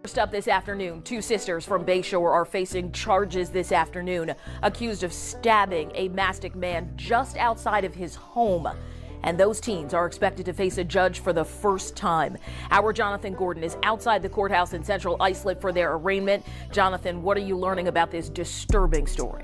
First up this afternoon, two sisters from Bayshore are facing charges this afternoon, accused of stabbing a masked man just outside of his home. And those teens are expected to face a judge for the first time. Our Jonathan Gordon is outside the courthouse in Central Islip for their arraignment. Jonathan, what are you learning about this disturbing story?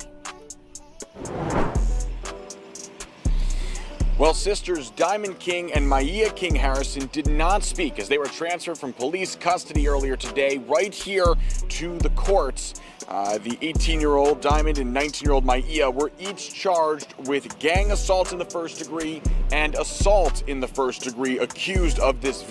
Well, sisters Diamond King and Maya King Harrison did not speak as they were transferred from police custody earlier today right here to the courts. The 18-year-old Diamond and 19-year-old Maya were each charged with gang assault in the first degree and assault in the first degree, accused of this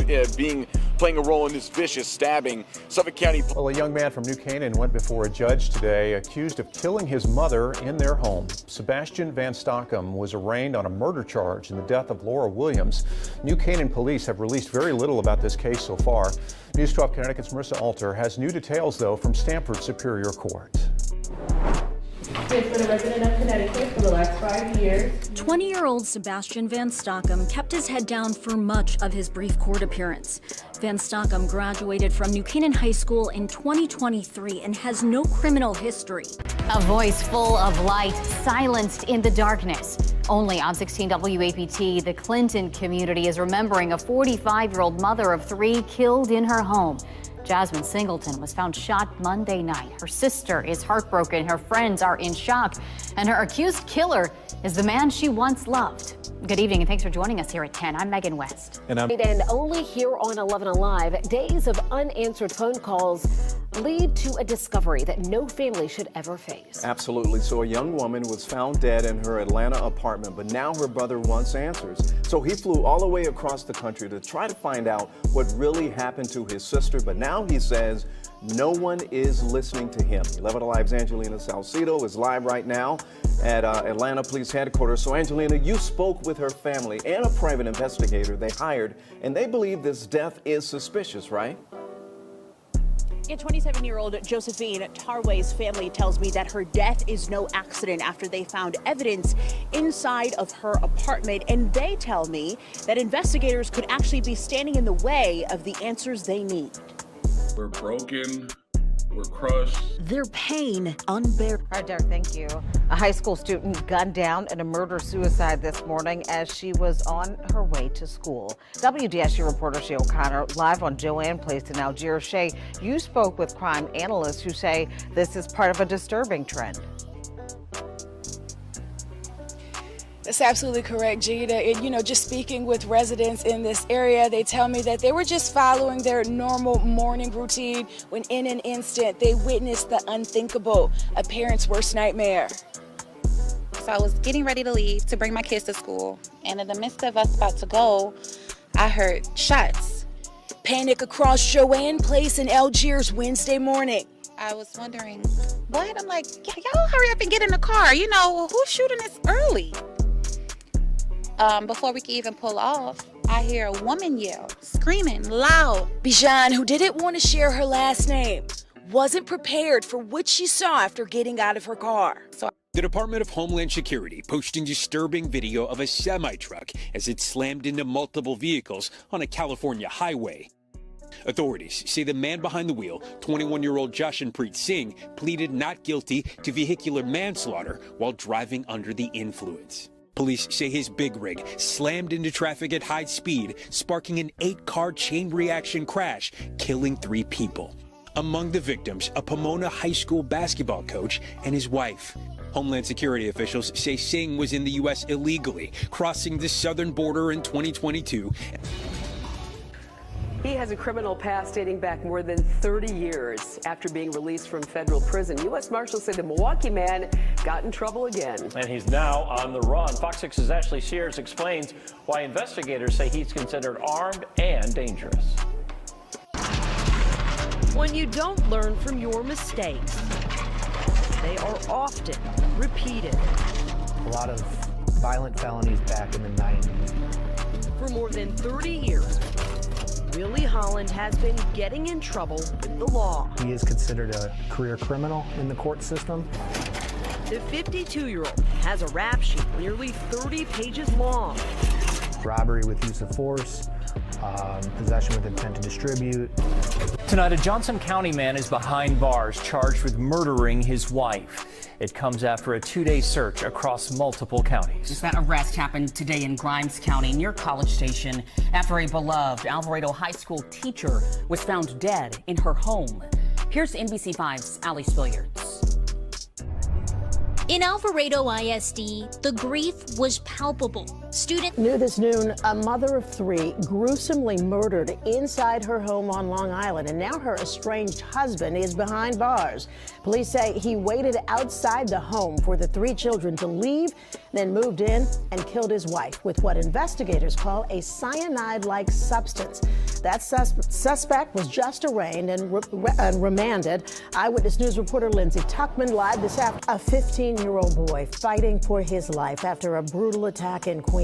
playing a role in this vicious stabbing. Suffolk County. Well, a young man from New Canaan went before a judge today accused of killing his mother in their home. Sebastian Van Stockham was arraigned on a murder charge in the death of Laura Williams. New Canaan police have released very little about this case so far. News 12 Connecticut's Marissa Alter has new details, though, from Stamford Superior Court. He has been a resident of Connecticut for the last 5 years. 20-year-old Sebastian Van Stockham kept his head down for much of his brief court appearance. Van Stockham graduated from New Canaan High School in 2023 and has no criminal history. A voice full of light, silenced in the darkness. Only on 16 WAPT, the Clinton community is remembering a 45-year-old mother of three killed in her home. Jasmine Singleton was found shot Monday night. Her sister is heartbroken, her friends are in shock, and her accused killer is the man she once loved. Good evening and thanks for joining us here at 10. I'm Megan West. And only here on 11 Alive, days of unanswered phone calls lead to a discovery that no family should ever face. Absolutely. So a young woman was found dead in her Atlanta apartment, but now her brother wants answers. So he flew all the way across the country to try to find out what really happened to his sister. But now he says no one is listening to him. 11 Alive's Angelina Salcido is live right now at Atlanta Police Headquarters. So Angelina, you spoke with her family and a private investigator they hired, and they believe this death is suspicious, right? Yeah, 27-year-old Josephine Tarway's family tells me that her death is no accident after they found evidence inside of her apartment. And they tell me that investigators could actually be standing in the way of the answers they need. We're broken. We're crushed. Their pain unbearable. All right, Derek, thank you. A high school student gunned down in a murder-suicide this morning as she was on her way to school. WDSU reporter Shay O'Connor live on Joanne Place in Algiers. Shay, you spoke with crime analysts who say this is part of a disturbing trend. That's absolutely correct, Gita. And, just speaking with residents in this area, they tell me that they were just following their normal morning routine when in an instant they witnessed the unthinkable, a parent's worst nightmare. So I was getting ready to leave to bring my kids to school, and in the midst of us about to go, I heard shots. Panic across Joanne Place in Algiers Wednesday morning. I was wondering, what? I'm like, y'all hurry up and get in the car. Who's shooting this early? Before we could even pull off, I hear a woman yell, screaming loud. Bijan, who didn't want to share her last name, wasn't prepared for what she saw after getting out of her car. The Department of Homeland Security posting disturbing video of a semi-truck as it slammed into multiple vehicles on a California highway. Authorities say the man behind the wheel, 21-year-old Jashanpreet Singh, pleaded not guilty to vehicular manslaughter while driving under the influence. Police say his big rig slammed into traffic at high speed, sparking an 8-car chain reaction crash, killing 3 people. Among the victims, a Pomona High School basketball coach and his wife. Homeland Security officials say Singh was in the U.S. illegally, crossing the southern border in 2022. He has a criminal past dating back more than 30 years after being released from federal prison. U.S. Marshals say the Milwaukee man got in trouble again. And he's now on the run. Fox 6's Ashley Sears explains why investigators say he's considered armed and dangerous. When you don't learn from your mistakes, they are often repeated. A lot of violent felonies back in the 90s. For more than 30 years, Willie Holland has been getting in trouble with the law. He is considered a career criminal in the court system. The 52-year-old has a rap sheet nearly 30 pages long. Robbery with use of force, possession with intent to distribute. Tonight, a Johnson County man is behind bars charged with murdering his wife. It comes after a 2-day search across multiple counties. That arrest happened today in Grimes County near College Station after a beloved Alvarado High School teacher was found dead in her home. Here's NBC5's Allie Spilliards. In Alvarado ISD, the grief was palpable. New this noon, a mother of 3 gruesomely murdered inside her home on Long Island, and now her estranged husband is behind bars. Police say he waited outside the home for the 3 children to leave, then moved in and killed his wife with what investigators call a cyanide-like substance. That suspect was just arraigned and remanded. Eyewitness News reporter Lindsay Tuckman live this afternoon. A 15-year-old boy fighting for his life after a brutal attack in Queens.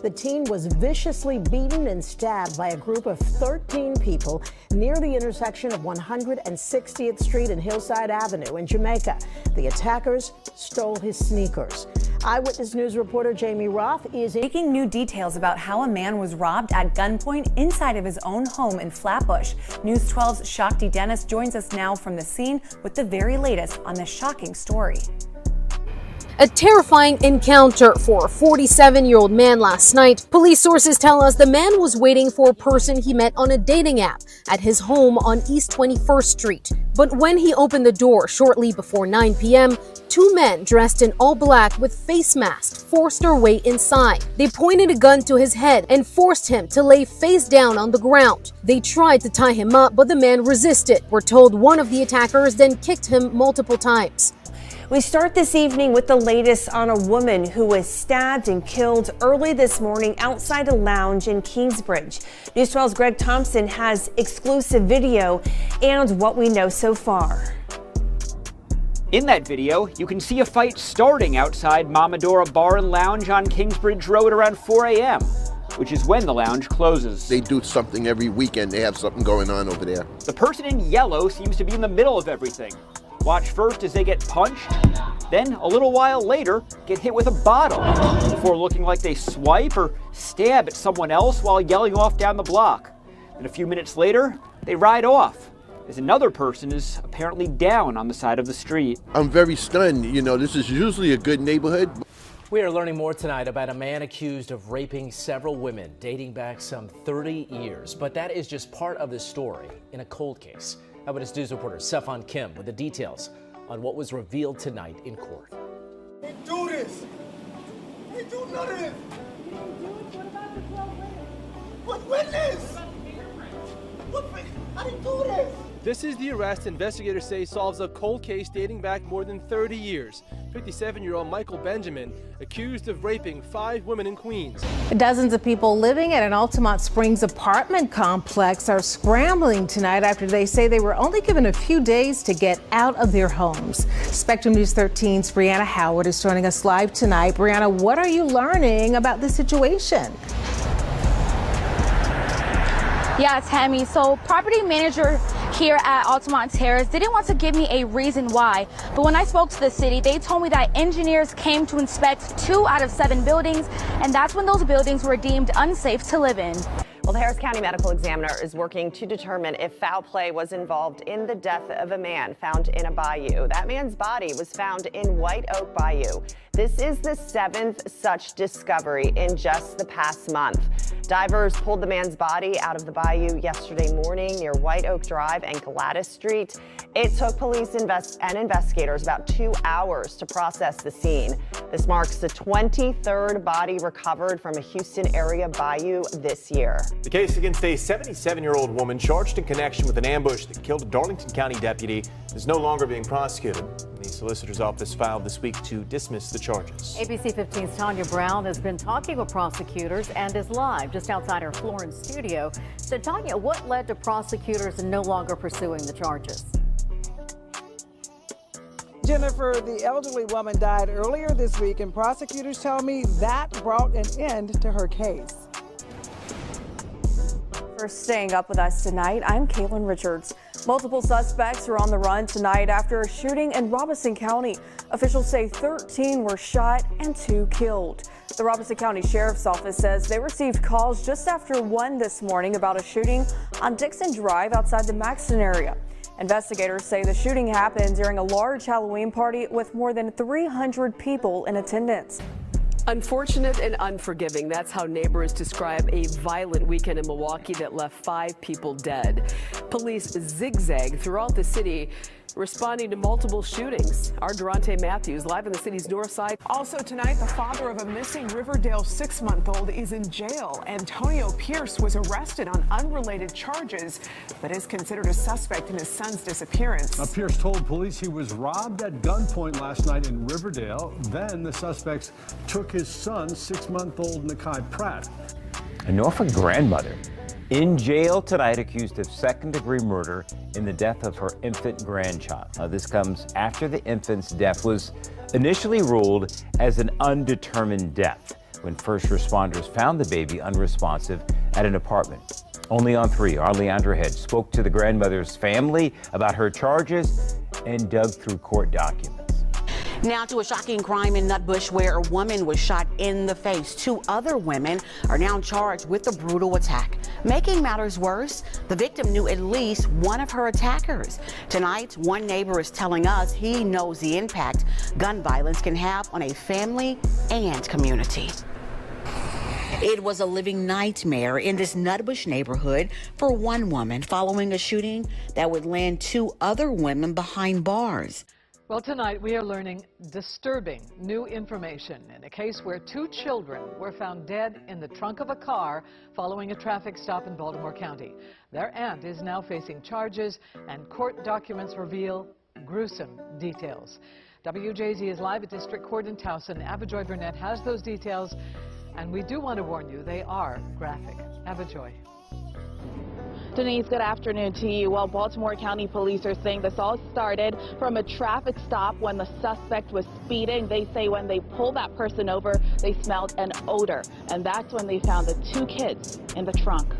The teen was viciously beaten and stabbed by a group of 13 people near the intersection of 160th Street and Hillside Avenue in Jamaica. The attackers stole his sneakers. Eyewitness News reporter Jamie Roth is breaking new details about how a man was robbed at gunpoint inside of his own home in Flatbush. News 12's Shakti Dennis joins us now from the scene with the very latest on this shocking story. A terrifying encounter for a 47-year-old man last night. Police sources tell us the man was waiting for a person he met on a dating app at his home on East 21st Street. But when he opened the door shortly before 9 p.m., 2 men dressed in all black with face masks forced their way inside. They pointed a gun to his head and forced him to lay face down on the ground. They tried to tie him up, but the man resisted. We're told one of the attackers then kicked him multiple times. We start this evening with the latest on a woman who was stabbed and killed early this morning outside a lounge in Kingsbridge. News 12's Greg Thompson has exclusive video and what we know so far. In that video, you can see a fight starting outside Mamadora Bar and Lounge on Kingsbridge Road around 4 a.m., which is when the lounge closes. They do something every weekend. They have something going on over there. The person in yellow seems to be in the middle of everything. Watch first as they get punched, then a little while later get hit with a bottle before looking like they swipe or stab at someone else while yelling off down the block. And a few minutes later, they ride off as another person is apparently down on the side of the street. I'm very stunned. You know, this is usually a good neighborhood. We are learning more tonight about a man accused of raping several women dating back some 30 years. But that is just part of the story in a cold case. Eyewitness News reporter Stefan Kim with the details on what was revealed tonight in court. They do this. They do none of this. What witness? I didn't do this. This is the arrest investigators say solves a cold case dating back more than 30 years. 57-year-old Michael Benjamin accused of raping 5 women in Queens. Dozens of people living at an Altamont Springs apartment complex are scrambling tonight after they say they were only given a few days to get out of their homes. Spectrum News 13's Brianna Howard is joining us live tonight. Brianna, what are you learning about the situation? Yeah, Tammy. So property manager here at Altamont Terrace didn't want to give me a reason why. But when I spoke to the city, they told me that engineers came to inspect 2 out of 7 buildings, and that's when those buildings were deemed unsafe to live in. Well, the Harris County Medical Examiner is working to determine if foul play was involved in the death of a man found in a bayou. That man's body was found in White Oak Bayou. This is the 7th such discovery in just the past month. Divers pulled the man's body out of the bayou yesterday morning near White Oak Drive and Gladys Street. It took police and investigators about 2 hours to process the scene. This marks the 23rd body recovered from a Houston area bayou this year. The case against a 77-year-old woman charged in connection with an ambush that killed a Darlington County deputy is no longer being prosecuted. The solicitor's office filed this week to dismiss the charges. ABC 15's Tanya Brown has been talking with prosecutors and is live just outside our Florence studio. So, Tanya, what led to prosecutors no longer pursuing the charges? Jennifer, the elderly woman died earlier this week, and prosecutors tell me that brought an end to her case. For staying up with us tonight, I'm Caitlin Richards. Multiple suspects are on the run tonight after a shooting in Robeson County. Officials say 13 were shot and 2 killed. The Robeson County Sheriff's Office says they received calls just after 1 this morning about a shooting on Dixon Drive outside the Maxton area. Investigators say the shooting happened during a large Halloween party with more than 300 people in attendance. Unfortunate and unforgiving. That's how neighbors describe a violent weekend in Milwaukee that left 5 people dead. Police zigzagged throughout the city, responding to multiple shootings. Our Durante Matthews live in the city's north side. Also tonight, the father of a missing Riverdale 6-month-old is in jail. Antonio Pierce was arrested on unrelated charges, but is considered a suspect in his son's disappearance. Pierce told police he was robbed at gunpoint last night in Riverdale. Then the suspects took his son, 6-month-old Nakai Pratt. A Norfolk grandmother in jail tonight accused of second-degree murder in the death of her infant grandchild. This comes after the infant's death was initially ruled as an undetermined death when first responders found the baby unresponsive at an apartment. Only on 3, our Leandra Head spoke to the grandmother's family about her charges and dug through court documents. Now to a shocking crime in Nutbush where a woman was shot in the face. 2 other women are now charged with the brutal attack. Making matters worse, the victim knew at least one of her attackers. Tonight, one neighbor is telling us he knows the impact gun violence can have on a family and community. It was a living nightmare in this Nutbush neighborhood for one woman following a shooting that would land 2 other women behind bars. Well, tonight we are learning disturbing new information in a case where 2 children were found dead in the trunk of a car following a traffic stop in Baltimore County. Their aunt is now facing charges, and court documents reveal gruesome details. WJZ is live at District Court in Towson. Abijoy Burnett has those details, and we do want to warn you, they are graphic. Abijoy. Denise, good afternoon to you. Well, Baltimore County police are saying this all started from a traffic stop when the suspect was speeding. They say when they pulled that person over, they smelled an odor, and that's when they found the 2 kids in the trunk.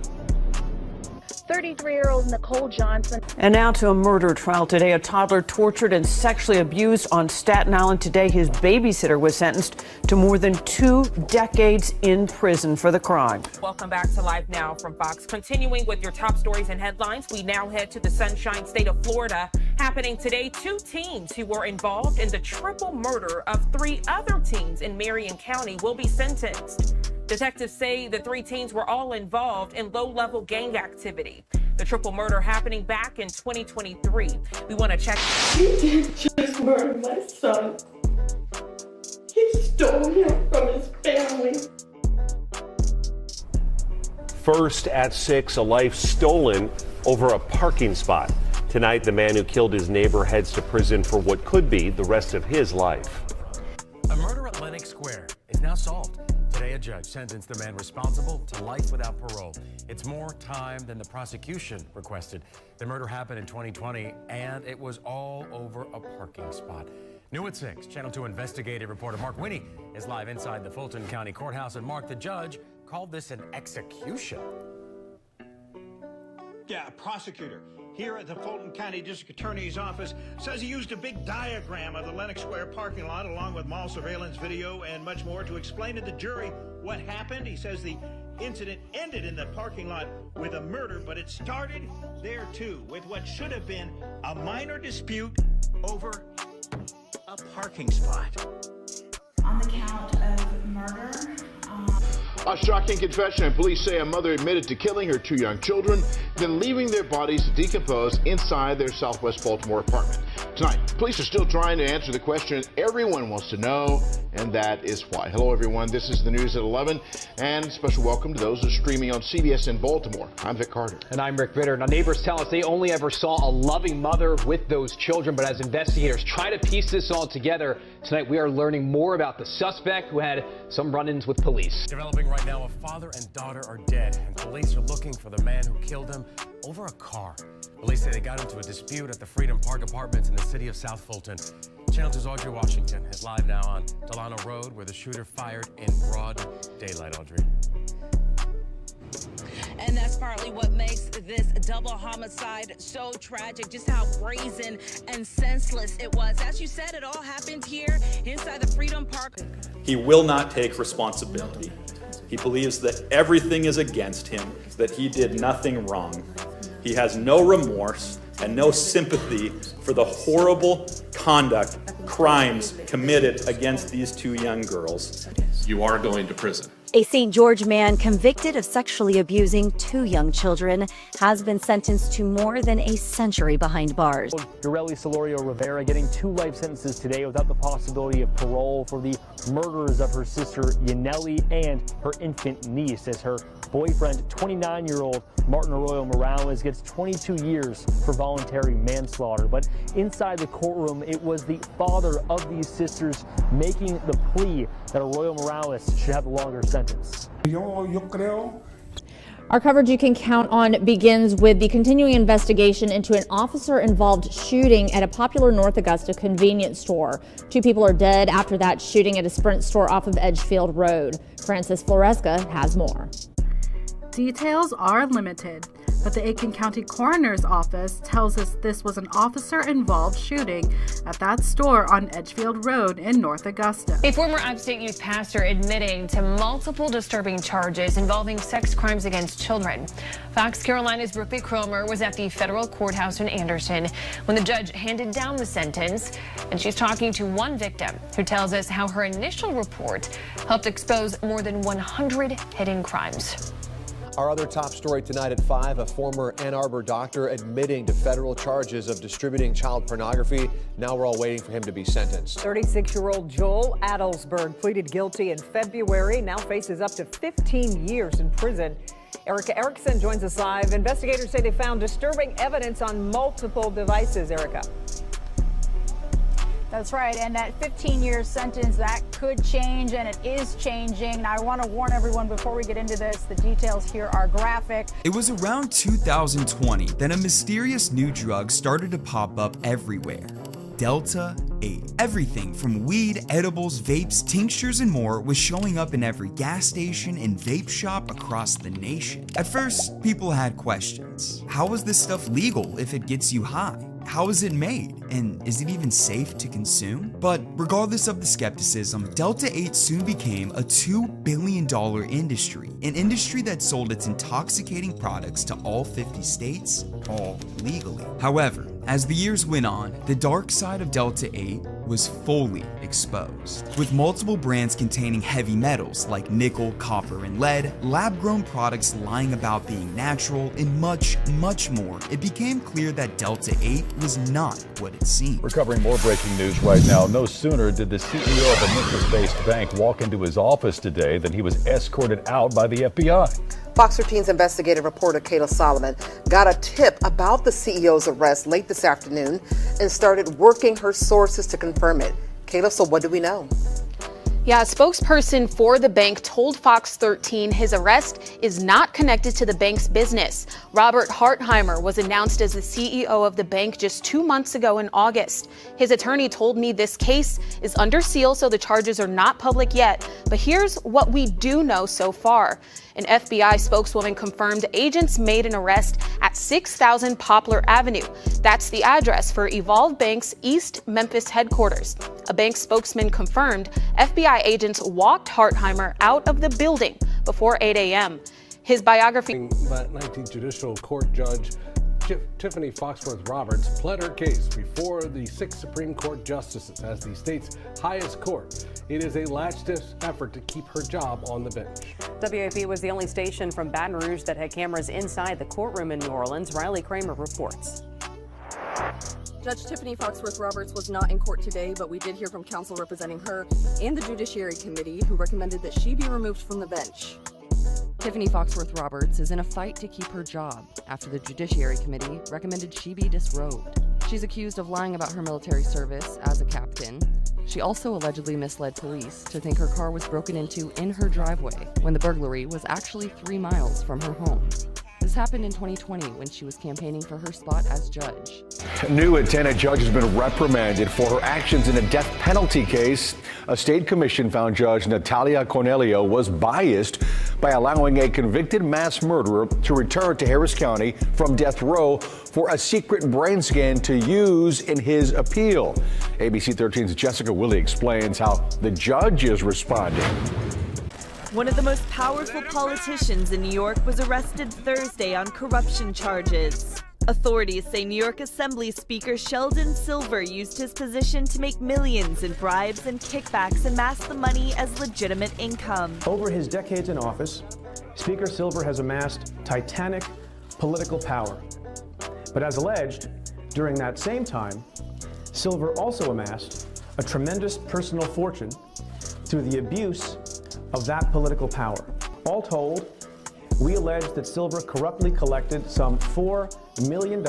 33-year-old Nicole Johnson. And now to a murder trial today. A toddler tortured and sexually abused on Staten Island today. His babysitter was sentenced to more than 2 decades in prison for the crime. Welcome back to Live Now from Fox. Continuing with your top stories and headlines, we now head to the Sunshine State of Florida. Happening today, 2 teens who were involved in the triple murder of 3 other teens in Marion County will be sentenced. Detectives say the 3 teens were all involved in low-level gang activity. The triple murder happening back in 2023. We want to check. He didn't just murder my son. He stole him from his family. First at 6, a life stolen over a parking spot. Tonight, the man who killed his neighbor heads to prison for what could be the rest of his life. A murder at Lenox Square is now solved. Today, a judge sentenced the man responsible to life without parole. It's more time than the prosecution requested. The murder happened in 2020, and it was all over a parking spot. New at 6, Channel 2 investigative reporter Mark Winnie is live inside the Fulton County Courthouse. And Mark, the judge called this an execution. Yeah, a prosecutor here at the Fulton County District Attorney's Office says he used a big diagram of the Lenox Square parking lot along with mall surveillance video and much more to explain to the jury what happened. He says the incident ended in the parking lot with a murder, but it started there too with what should have been a minor dispute over a parking spot. On the count of murder. A shocking confession. Police say a mother admitted to killing her 2 young children, then leaving their bodies to decompose inside their Southwest Baltimore apartment. Tonight, police are still trying to answer the question everyone wants to know, and that is why. Hello, everyone. This is the news at 11, and special welcome to those who are streaming on CBS in Baltimore. I'm Vic Carter. And I'm Rick Vitter. Now, neighbors tell us they only ever saw a loving mother with those children, but as investigators try to piece this all together, tonight we are learning more about the suspect who had some run-ins with police. Developing right now, a father and daughter are dead, and police are looking for the man who killed them over a car. Police say they got into a dispute at the Freedom Park Apartments in the city of South Fulton. Channel 2's Audrey Washington is live now on Delano Road, where the shooter fired in broad daylight. Audrey. And And that's partly what makes this double homicide so tragic, just how brazen and senseless it was. As you said, it all happened here inside the Freedom Park. He will not take responsibility. He believes that everything is against him, that he did nothing wrong. He has no remorse and no sympathy for the horrible conduct, crimes committed against these two young girls. You are going to prison. A St. George man convicted of sexually abusing two young children has been sentenced to more than a century behind bars. Yoreli Solorio Rivera getting 2 life sentences today without the possibility of parole for the murders of her sister Yaneli and her infant niece, as her boyfriend, 29-year-old Martin Arroyo Morales, gets 22 years for voluntary manslaughter. But inside the courtroom, it was the father of these sisters making the plea that Arroyo Morales should have a longer sentence. Our coverage you can count on begins with the continuing investigation into an officer-involved shooting at a popular North Augusta convenience store. 2 people are dead after that shooting at a Sprint store off of Edgefield Road. Francis Floresca has more. Details are limited, but the Aiken County Coroner's Office tells us this was an officer-involved shooting at that store on Edgefield Road in North Augusta. A former upstate youth pastor admitting to multiple disturbing charges involving sex crimes against children. Fox Carolina's Brooklyn Cromer was at the federal courthouse in Anderson when the judge handed down the sentence, and she's talking to one victim who tells us how her initial report helped expose more than 100 hidden crimes. Our other top story tonight at 5, a former Ann Arbor doctor admitting to federal charges of distributing child pornography. Now we're all waiting for him to be sentenced. 36-year-old Joel Adelsberg pleaded guilty in February, now faces up to 15 years in prison. Erica Erickson joins us live. Investigators say they found disturbing evidence on multiple devices. Erica. That's right, and that 15-year sentence, that could change, and it is changing. Now, I want to warn everyone before we get into this, the details here are graphic. It was around 2020 that a mysterious new drug started to pop up everywhere. Delta 8. Everything from weed, edibles, vapes, tinctures, and more was showing up in every gas station and vape shop across the nation. At first, people had questions. How is this stuff legal if it gets you high? How is it made? And is it even safe to consume? But regardless of the skepticism, Delta 8 soon became a $2 billion industry. An industry that sold its intoxicating products to all 50 states, all legally. However, as the years went on, the dark side of Delta 8 was fully exposed. With multiple brands containing heavy metals like nickel, copper, and lead, lab-grown products lying about being natural, and much, much more, it became clear that Delta 8 was not what it seemed. We're covering more breaking news right now. No sooner did the CEO of a Memphis-based bank walk into his office today than he was escorted out by the FBI. Fox 13's investigative reporter Kayla Solomon got a tip about the CEO's arrest late this afternoon and started working her sources to confirm it. Kayla, so what do we know? Yeah, a spokesperson for the bank told Fox 13 his arrest is not connected to the bank's business. Robert Hartheimer was announced as the CEO of the bank just 2 months ago in August. His attorney told me this case is under seal, so the charges are not public yet. But here's what we do know so far. An FBI spokeswoman confirmed agents made an arrest at 6000 Poplar Avenue. That's the address for Evolve Bank's East Memphis headquarters. A bank spokesman confirmed FBI agents walked Hartheimer out of the building before 8 a.m. His biography. 19th Judicial Court Judge Tiffany Foxworth Roberts pled her case before the 6 Supreme Court justices as the state's highest court. It is a last-ditch effort to keep her job on the bench. WAP was the only station from Baton Rouge that had cameras inside the courtroom in New Orleans. Riley Kramer reports. Judge Tiffany Foxworth Roberts was not in court today, but we did hear from counsel representing her and the Judiciary Committee, who recommended that she be removed from the bench. Tiffany Foxworth Roberts is in a fight to keep her job after the Judiciary Committee recommended she be disrobed. She's accused of lying about her military service as a captain. She also allegedly misled police to think her car was broken into in her driveway when the burglary was actually 3 miles from her home. This happened in 2020 when she was campaigning for her spot as judge. A new attendant judge has been reprimanded for her actions in a death penalty case. A state commission found Judge Natalia Cornelio was biased by allowing a convicted mass murderer to return to Harris County from death row for a secret brain scan to use in his appeal. ABC 13's Jessica Willey explains how the judge is responding. One of the most powerful politicians in New York was arrested Thursday on corruption charges. Authorities say New York Assembly Speaker Sheldon Silver used his position to make millions in bribes and kickbacks and mask the money as legitimate income. Over his decades in office, Speaker Silver has amassed titanic political power. But as alleged, during that same time, Silver also amassed a tremendous personal fortune through the abuse of that political power. All told, we allege that Silver corruptly collected some $4 million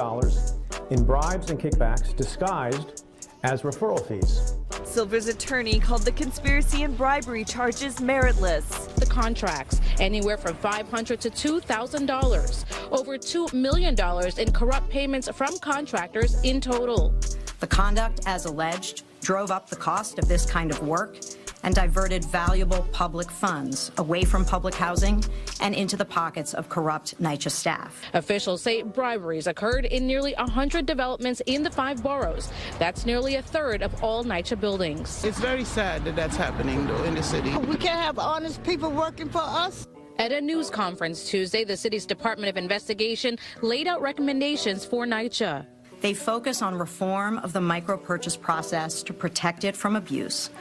in bribes and kickbacks disguised as referral fees. Silver's attorney called the conspiracy and bribery charges meritless. The contracts, anywhere from $500 to $2,000. Over $2 million in corrupt payments from contractors in total. The conduct, as alleged, drove up the cost of this kind of work and diverted valuable public funds away from public housing and into the pockets of corrupt NYCHA staff. Officials say briberies occurred in nearly 100 developments in the 5 boroughs. That's nearly a third of all NYCHA buildings. It's very sad that that's happening, though, in the city. We can't have honest people working for us. At a news conference Tuesday, the city's Department of Investigation laid out recommendations for NYCHA. They focus on reform of the micro-purchase process to protect it from abuse,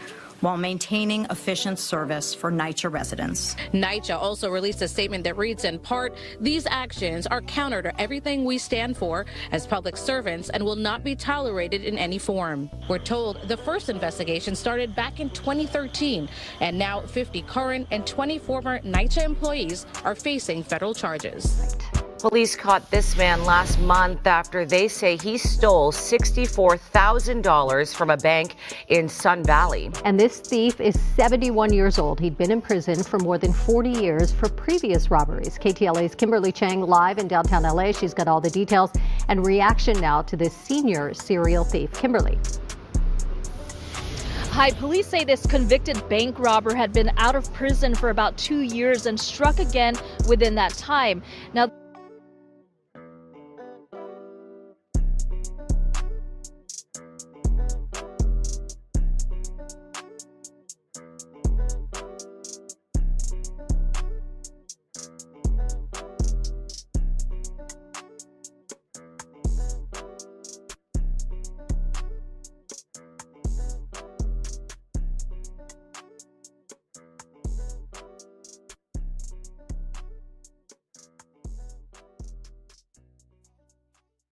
while maintaining efficient service for NYCHA residents. NYCHA also released a statement that reads in part, "These actions are counter to everything we stand for as public servants and will not be tolerated in any form." We're told the first investigation started back in 2013, and now 50 current and 20 former NYCHA employees are facing federal charges. Police caught this man last month after they say he stole $64,000 from a bank in Sun Valley. And this thief is 71 years old. He'd been in prison for more than 40 years for previous robberies. KTLA's Kimberly Chang live in downtown LA. She's got all the details and reaction now to this senior serial thief. Kimberly. Hi, police say this convicted bank robber had been out of prison for about 2 years and struck again within that time. Now,